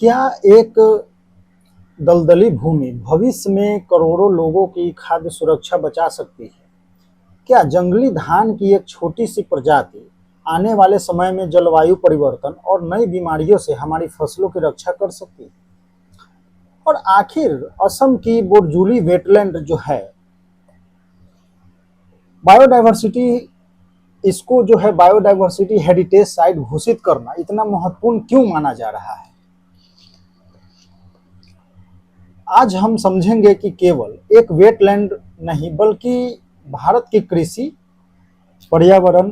क्या एक दलदली भूमि भविष्य में करोड़ों लोगों की खाद्य सुरक्षा बचा सकती है? क्या जंगली धान की एक छोटी सी प्रजाति आने वाले समय में जलवायु परिवर्तन और नई बीमारियों से हमारी फसलों की रक्षा कर सकती है? और आखिर असम की बोरजूली वेटलैंड जो है, बायोडायवर्सिटी, इसको जो है बायोडायवर्सिटी हेरिटेज साइट घोषित करना इतना महत्वपूर्ण क्यों माना जा रहा है? आज हम समझेंगे कि केवल एक वेटलैंड नहीं बल्कि भारत की कृषि, पर्यावरण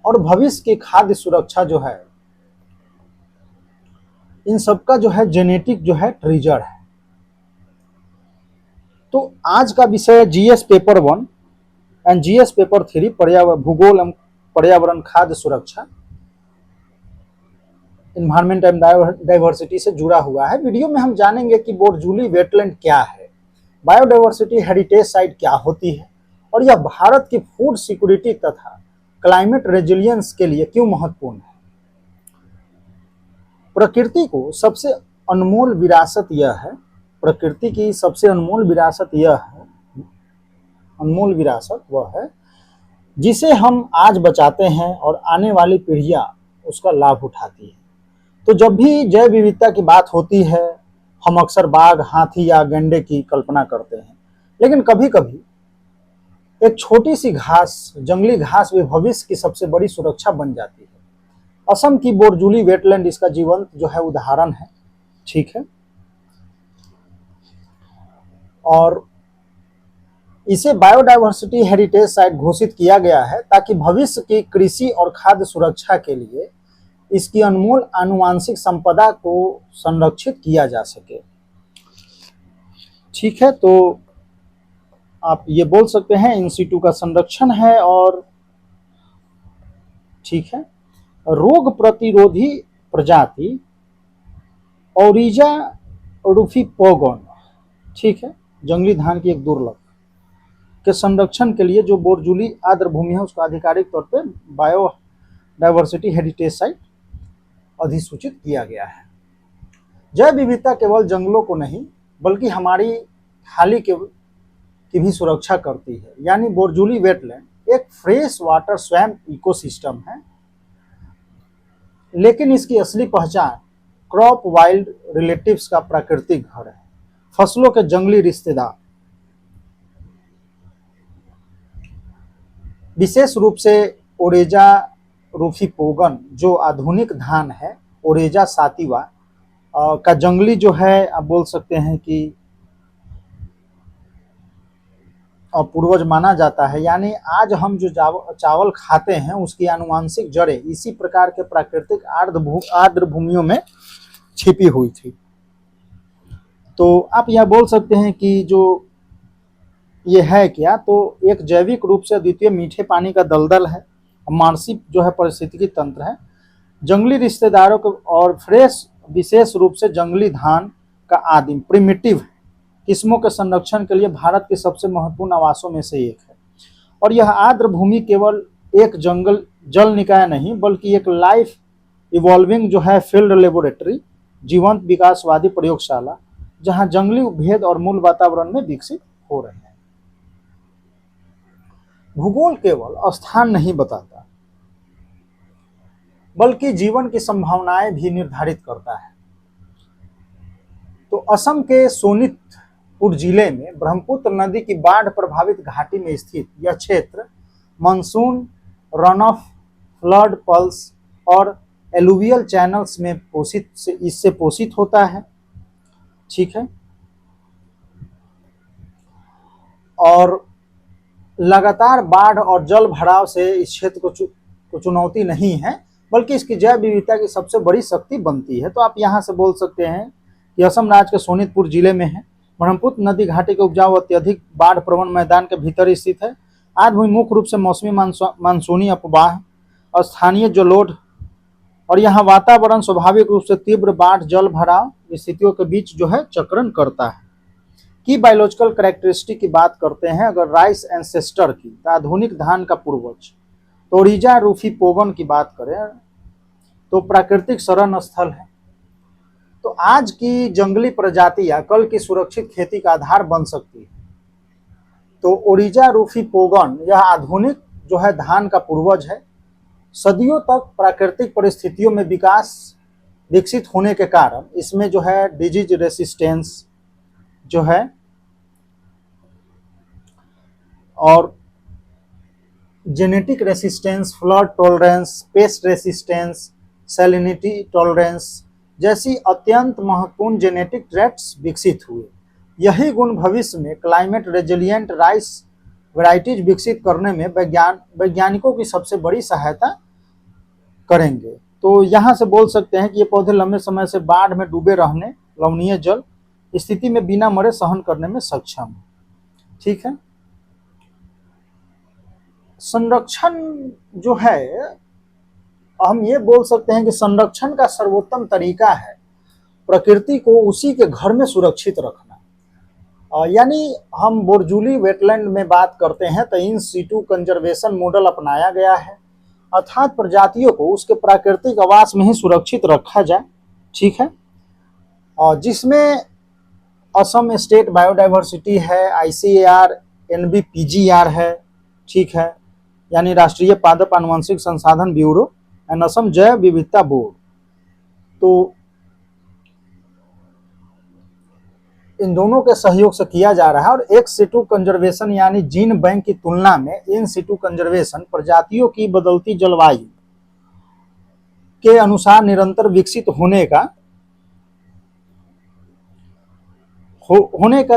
और भविष्य की खाद्य सुरक्षा जो है, इन सबका जो है जेनेटिक जो है ट्रेजर है। तो आज का विषय GS paper 1 and GS paper 3 पर्यावरण, भूगोल एवं पर्यावरण, खाद्य सुरक्षा, इन्वायरमेंट एंड डाइवर्सिटी से जुड़ा हुआ है। वीडियो में हम जानेंगे कि बोरजूली वेटलैंड क्या है, बायोडाइवर्सिटी हेरिटेज साइट क्या होती है और यह भारत की फूड सिक्योरिटी तथा क्लाइमेट रेजिलियंस के लिए क्यों महत्वपूर्ण है। प्रकृति को सबसे अनमोल विरासत यह है, प्रकृति की सबसे अनमोल विरासत यह है, अनमोल विरासत वह है जिसे हम आज बचाते हैं और आने वाली पीढ़ियां उसका लाभ उठाती है। तो जब भी जैव विविधता की बात होती है, हम अक्सर बाघ, हाथी या गैंडे की कल्पना करते हैं, लेकिन कभी कभी एक छोटी सी घास, जंगली घास भी भविष्य की सबसे बड़ी सुरक्षा बन जाती है। असम की बोरजूली वेटलैंड इसका जीवंत जो है उदाहरण है। ठीक है, और इसे बायोडायवर्सिटी हेरिटेज साइट घोषित किया गया है ताकि भविष्य की कृषि और खाद्य सुरक्षा के लिए इसकी अनमोल आनुवांशिक संपदा को संरक्षित किया जा सके। ठीक है, तो आप ये बोल सकते हैं इन सीटू का संरक्षण है। और ठीक है, रोग प्रतिरोधी प्रजाति ओरिजा रूफिपोगन, ठीक है, जंगली धान की एक दुर्लभ के संरक्षण के लिए जो बोरजूली आर्द्र भूमि है उसका आधिकारिक तौर पे बायोडायवर्सिटी हेरिटेज साइट अधिसूचित किया गया है। जैव विविधता केवल जंगलों को नहीं बल्कि हमारी थाली की भी सुरक्षा करती है। यानी बोरजूली वेटलैंड एक फ्रेश वाटर स्वैम्प इकोसिस्टम है, लेकिन इसकी असली पहचान क्रॉप वाइल्ड रिलेटिव्स का प्राकृतिक घर है, फसलों के जंगली रिश्तेदार। विशेष रूप से ओरेजा रूफिपोगन जो आधुनिक धान है, ओरेजा सातिवा का जंगली जो है, आप बोल सकते हैं कि पूर्वज माना जाता है। यानी आज हम जो चावल खाते हैं उसकी आनुवांशिक जड़ें इसी प्रकार के प्राकृतिक आर्द्र भूमियों में छिपी हुई थी। तो आप यह बोल सकते हैं कि जो ये है क्या, तो एक जैविक रूप से अद्वितीय मीठे पानी का दलदल है, मानसिक जो है पारिस्थितिकी तंत्र है, जंगली रिश्तेदारों को और फ्रेश, विशेष रूप से जंगली धान का आदिम प्रिमिटिव किस्मों के संरक्षण के लिए भारत के सबसे महत्वपूर्ण आवासों में से एक है। और यह आर्द्र भूमि केवल एक जल निकाय नहीं बल्कि एक लाइफ इवॉल्विंग जो है फील्ड लेबोरेटरी, जीवंत विकासवादी प्रयोगशाला, जहां जंगली उपभेद और मूल वातावरण में विकसित हो रहे हैं। भूगोल केवल स्थान नहीं बताता बल्कि जीवन की संभावनाएं भी निर्धारित करता है। तो असम के सोनितपुर जिले में ब्रह्मपुत्र नदी की बाढ़ प्रभावित घाटी में स्थित यह क्षेत्र monsoon run of, flood pulse और एलुवियल चैनल्स में इससे पोषित होता है। ठीक है, और लगातार बाढ़ और जल भराव से इस क्षेत्र को चुनौती नहीं है बल्कि इसकी जैव विविधता की सबसे बड़ी शक्ति बनती है। तो आप यहाँ से बोल सकते हैं कि असम राज्य के सोनितपुर जिले में है। ब्रह्मपुत्र नदी घाटी के उपजाऊ अत्यधिक बाढ़ प्रवण मैदान के भीतर स्थित है। आज भी मुख्य रूप से मौसमी मानसूनी अपवाह और स्थानीय जलोढ़ और यहाँ वातावरण स्वाभाविक रूप से तीव्र बाढ़, जल भराव स्थितियों के बीच जो है चक्रण करता है। की बायोलॉजिकल कैरेक्टरिस्टिक की बात करते हैं अगर राइस एंसेस्टर की, आधुनिक धान का पूर्वज, तो ओरिजा रूफिपोगन की बात करें तो प्राकृतिक शरण स्थल है। तो आज की जंगली प्रजातियां कल की सुरक्षित खेती का आधार बन सकती है। तो ओरिजा रूफी पोगन यह आधुनिक जो है धान का पूर्वज है। सदियों तक प्राकृतिक परिस्थितियों में विकसित होने के कारण इसमें जो है डिजीज रेसिस्टेंस जो है और genetic resistance, flood tolerance, paste resistance, salinity tolerance जैसी अत्यंत महत्वपूर्ण जेनेटिक ट्रेट्स विकसित हुए। यही गुण भविष्य में क्लाइमेट रेजिलिएंट राइस वैरायटीज विकसित करने में वैज्ञानिकों की सबसे बड़ी सहायता करेंगे। तो यहाँ से बोल सकते हैं कि ये पौधे लंबे समय से बाढ़ में डूबे रहने, लवणीय जल स्थिति में बिना मरे सहन करने में सक्षम है। ठीक है। संरक्षण जो है, हम ये बोल सकते हैं कि संरक्षण का सर्वोत्तम तरीका है प्रकृति को उसी के घर में सुरक्षित रखना। यानी हम बोरजूली वेटलैंड में बात करते हैं तो इन सीटू कंजर्वेशन मॉडल अपनाया गया है, अर्थात प्रजातियों को उसके प्राकृतिक आवास में ही सुरक्षित रखा जाए। ठीक है। और जिसमें असम स्टेट बायोडाइवर्सिटी है, ICAR, NBPGR है। ठीक है। यानी राष्ट्रीय पादप आनुवंशिक संसाधन ब्यूरो एंड असम जैव विविधता बोर्ड। तो इन दोनों के सहयोग से किया जा रहा है। और एक्स सिटू कंजर्वेशन यानी जीन बैंक की तुलना में इन सिटू कंजर्वेशन प्रजातियों की बदलती जलवायु के अनुसार निरंतर विकसित होने का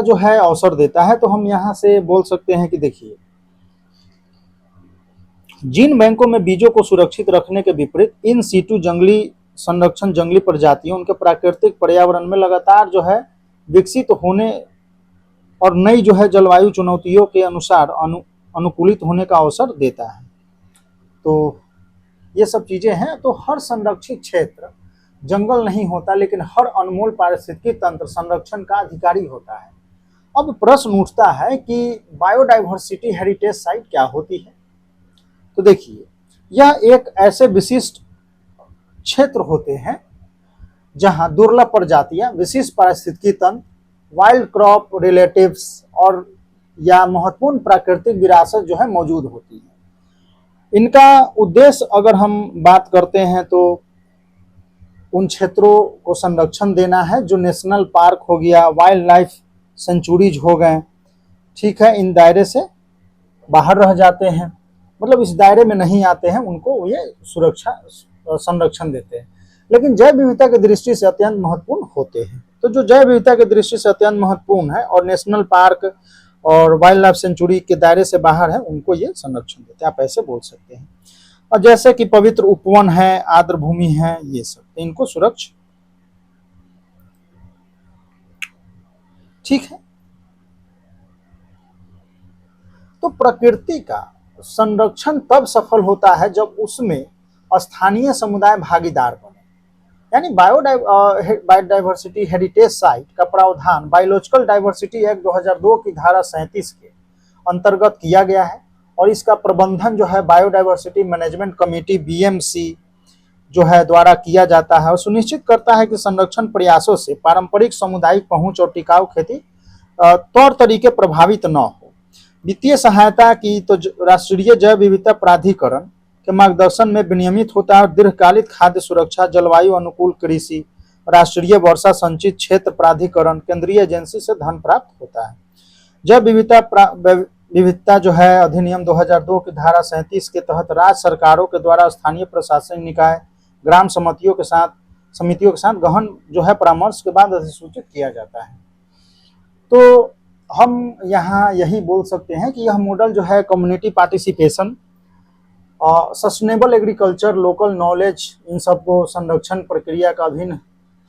जो है अवसर देता है। तो हम यहां से बोल सकते हैं कि देखिए, जीन बैंकों में बीजों को सुरक्षित रखने के विपरीत इन सीटू जंगली संरक्षण जंगली प्रजातियों उनके प्राकृतिक पर्यावरण में लगातार जो है विकसित होने और नई जो है जलवायु चुनौतियों के अनुसार अनुकूलित होने का अवसर देता है। तो ये सब चीजें हैं। तो हर संरक्षित क्षेत्र जंगल नहीं होता, लेकिन हर अनमोल पारिस्थितिकी तंत्र संरक्षण का अधिकारी होता है। अब प्रश्न उठता है कि बायोडाइवर्सिटी हेरिटेज साइट क्या होती है। तो देखिए, यह एक ऐसे विशिष्ट क्षेत्र होते हैं जहां दुर्लभ प्रजातियां, विशिष्ट पारिस्थितिकी तंत्र, वाइल्ड क्रॉप रिलेटिव्स और या महत्वपूर्ण प्राकृतिक विरासत जो है मौजूद होती है। इनका उद्देश्य अगर हम बात करते हैं तो उन क्षेत्रों को संरक्षण देना है जो नेशनल पार्क हो गया, वाइल्ड लाइफ सेंचुरीज हो गए। ठीक है। इन दायरे से बाहर रह जाते हैं, मतलब इस दायरे में नहीं आते हैं, उनको ये सुरक्षा संरक्षण देते हैं, लेकिन जैव विविधता की दृष्टि से अत्यंत महत्वपूर्ण होते हैं। तो जो जैव विविधता की दृष्टि से अत्यंत महत्वपूर्ण है और नेशनल पार्क और वाइल्ड लाइफ सेंचुरी के दायरे से बाहर है, उनको ये संरक्षण देते हैं, आप ऐसे बोल सकते हैं। और जैसे कि पवित्र उपवन है, आर्द्र भूमि है, ये सब इनको सुरक्षित। ठीक है। तो प्रकृति का संरक्षण तब सफल होता है जब उसमें स्थानीय समुदाय भागीदार बने। यानी बायोडाइवर्सिटी हेरिटेज साइट का प्रावधान बायोलॉजिकल डाइवर्सिटी एक्ट 2002 की धारा 37 के अंतर्गत किया गया है और इसका प्रबंधन जो है बायोडाइवर्सिटी मैनेजमेंट कमेटी BMC जो है द्वारा किया जाता है और सुनिश्चित करता है कि संरक्षण प्रयासों से पारंपरिक सामुदायिक पहुंच और टिकाऊ खेती तौर तरीके प्रभावित न हो। वित्तीय सहायता की तो राष्ट्रीय जैव विविधता प्राधिकरण के मार्गदर्शन में विनियमित होता है और दीर्घकालिक खाद्य सुरक्षा, जलवायु अनुकूल कृषि, राष्ट्रीय वर्षा संचित क्षेत्र प्राधिकरण, केंद्रीय एजेंसी से धन प्राप्त होता है। जैव विविधता जो है अधिनियम 2002 की धारा 37 के तहत राज्य सरकारों के द्वारा स्थानीय प्रशासनिक निकाय, ग्राम समितियों के साथ गहन जो है परामर्श के बाद अधिसूचित किया जाता है। तो हम यहाँ यही बोल सकते हैं कि यह मॉडल जो है community participation, sustainable agriculture, local knowledge, इन सबको संरक्षण प्रक्रिया का अभिन्न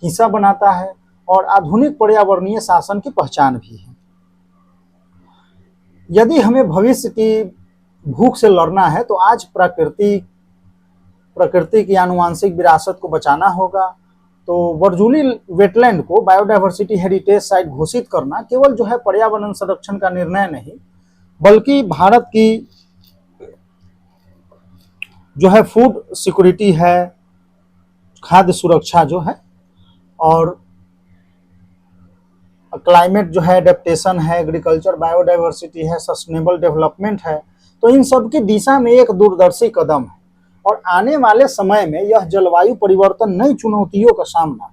हिस्सा बनाता है और आधुनिक पर्यावरणीय शासन की पहचान भी है। यदि हमें भविष्य की भूख से लड़ना है तो आज प्रकृति की आनुवांशिक विरासत को बचाना होगा। तो बरजूली वेटलैंड को बायोडाइवर्सिटी हेरिटेज साइट घोषित करना केवल जो है पर्यावरण संरक्षण का निर्णय नहीं, बल्कि भारत की जो है फूड सिक्योरिटी है, खाद्य सुरक्षा जो है, और क्लाइमेट जो है, एडेप्टेशन है, एग्रीकल्चर बायोडाइवर्सिटी है, सस्टेनेबल डेवलपमेंट है। तो इन सब की दिशा में एक दूरदर्शी कदम है, और आने वाले समय में यह जलवायु परिवर्तन नई चुनौतियों का सामना,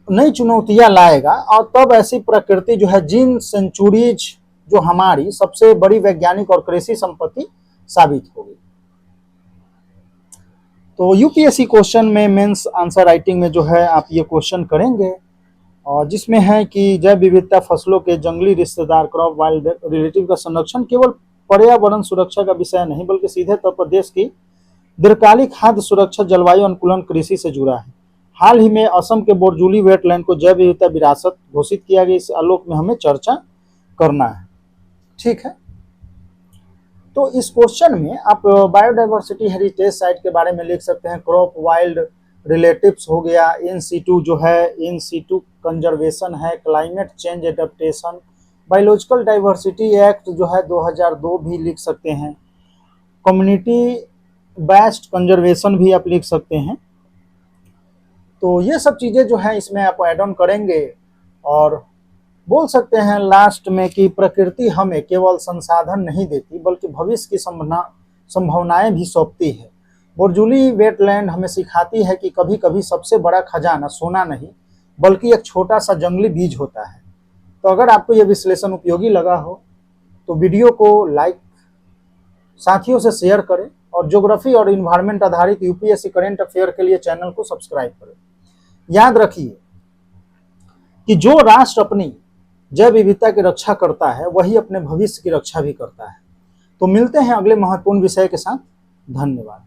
नई चुनौतियां लाएगा। और तब ऐसी प्रकृति जो है, जिन सेंचुरीज जो हमारी सबसे बड़ी वैज्ञानिक और कृषि संपत्ति साबित होगी। तो यूपीएससी क्वेश्चन में मेंस आंसर राइटिंग में जो है आप ये क्वेश्चन करेंगे, और जिसमें है कि जैव विविधता, फसलों के जंगली रिश्तेदार, क्रॉप वाइल्ड रिलेटिव का संरक्षण केवल पर्यावरण सुरक्षा का विषय नहीं, बल्कि सीधे तौर पर देश की दीर्घकालिक खाद्य सुरक्षा, जलवायु अनुकूलन, कृषि से जुड़ा है। हाल ही में असम के बोरजूली वेटलैंड को जैव विविधता विरासत घोषित किया गया। इस आलोक में हमें चर्चा करना है। ठीक है, तो इस क्वेश्चन में आप बायोडाइवर्सिटी हेरिटेज साइट के बारे में लिख सकते हैं। क्रॉप वाइल्ड रिलेटिव्स हो गया, इन सीटू जो है, इन सीटू कंजर्वेशन है, climate change adaptation, biological diversity act जो है 2002 भी लिख सकते हैं, कम्युनिटी बेस्ड कंजर्वेशन भी आप लिख सकते हैं। तो ये सब चीज़ें जो है इसमें आप ऐड ऑन करेंगे, और बोल सकते हैं लास्ट में कि प्रकृति हमें केवल संसाधन नहीं देती, बल्कि भविष्य की संभावनाएं भी सौंपती है। बोरजूली वेटलैंड हमें सिखाती है कि कभी कभी सबसे बड़ा खजाना सोना नहीं, बल्कि एक छोटा सा जंगली बीज होता है। तो अगर आपको यह विश्लेषण उपयोगी लगा हो तो वीडियो को लाइक, साथियों से शेयर करें, और ज्योग्राफी और इन्वायरमेंट आधारित यूपीएससी करंट अफेयर के लिए चैनल को सब्सक्राइब करें। याद रखिए कि जो राष्ट्र अपनी जैव विविधता की रक्षा करता है, वही अपने भविष्य की रक्षा भी करता है। तो मिलते हैं अगले महत्वपूर्ण विषय के साथ। धन्यवाद।